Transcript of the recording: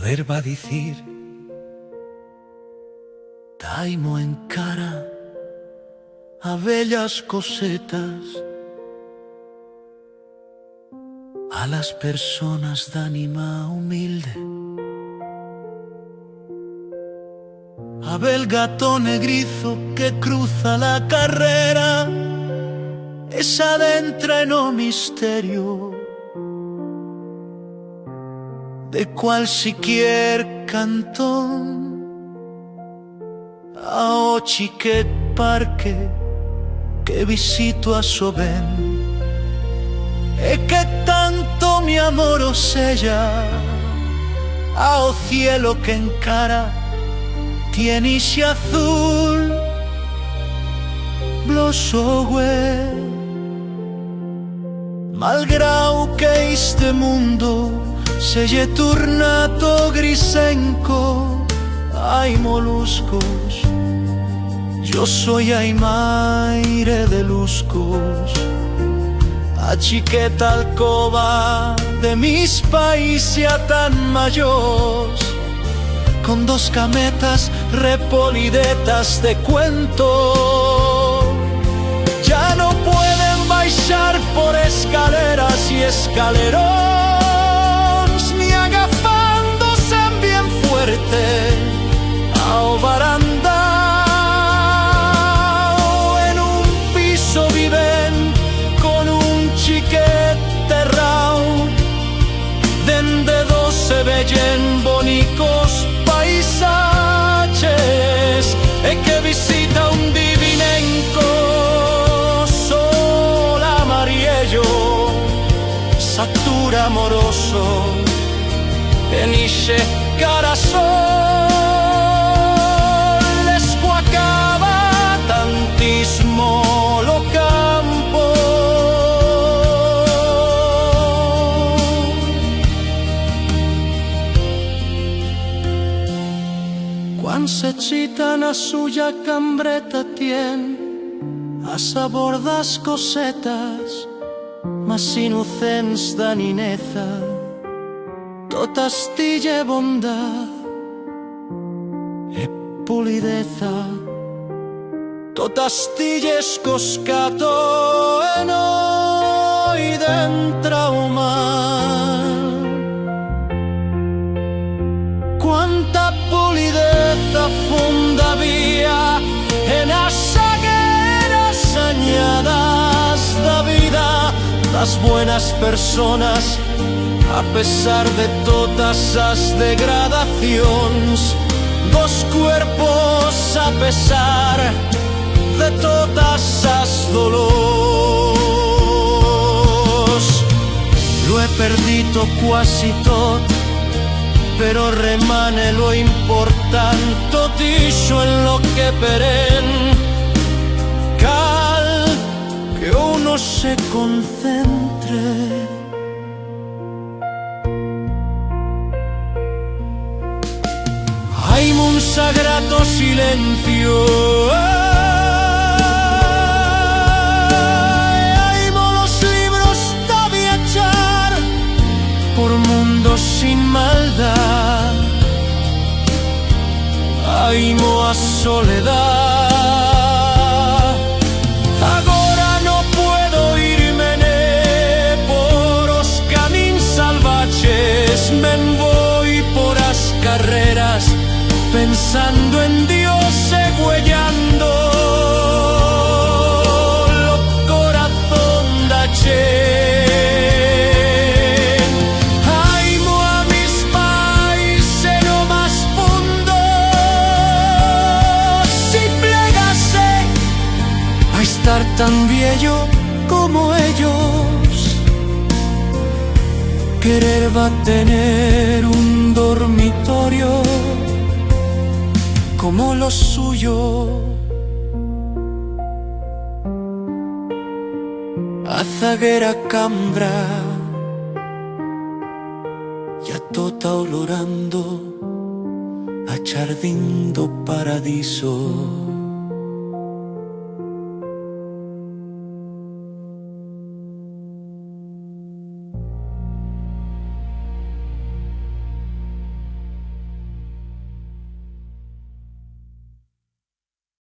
poder va dicir taimo encara a bellas cosetas a las personas d'ánima humilde, a bel gato negrizo que cruza la carrera, esa adentra en o misterio de cualsiquier cantón, a o chiquet parque que visito a sovent, e que tanto mi amor o sella, a o cielo que encara tiene ese azul blosogue, malgrau que este mundo se lle tornato grisenco, hay moluscos, yo soy aimaire de luscos, a chiqueta alcoba de mis países tan mayos, con dos cametas repolidetas de cuento, ya no pueden baixar por escaleras y escalerones, ni agafándose bien fuerte a o barandao, en un piso viven con un chiquet terrao, dende dos se veyen bonicos paisajes, e que visita un divinenco sol amarillo, satura amoroso, en ixe carasol, escuacaba tantismo lo campo. Quan se chitan a suya cambreta tien, a sabor das cosetas más inocents da nineza, totas tille bondad e pulideza, totas tilles coscato en hoy dentra o mal. Quanta pulideza funda había en as agueras añadas da vida das buenas personas, a pesar de todas as degradacións dos cuerpos, a pesar de todas as dolors. Lo he perdido quasi tot, pero remane lo importante, dixo en lo que peren, cal que uno se concentre. Hay un sagrado silencio, hay los libros de viajar por mundos sin maldad, hay a soledad. Agora no puedo irme por los caminos salvajes, me voy por las carreras pensando en Dios, huellando lo corazón da chen. Aimo a mis pais en lo más fundo, si plegase a estar tan viejo como ellos, querer va a tener un dormitorio como lo suyo, a zaguera cambra, ya tota olorando a jardín do paradiso.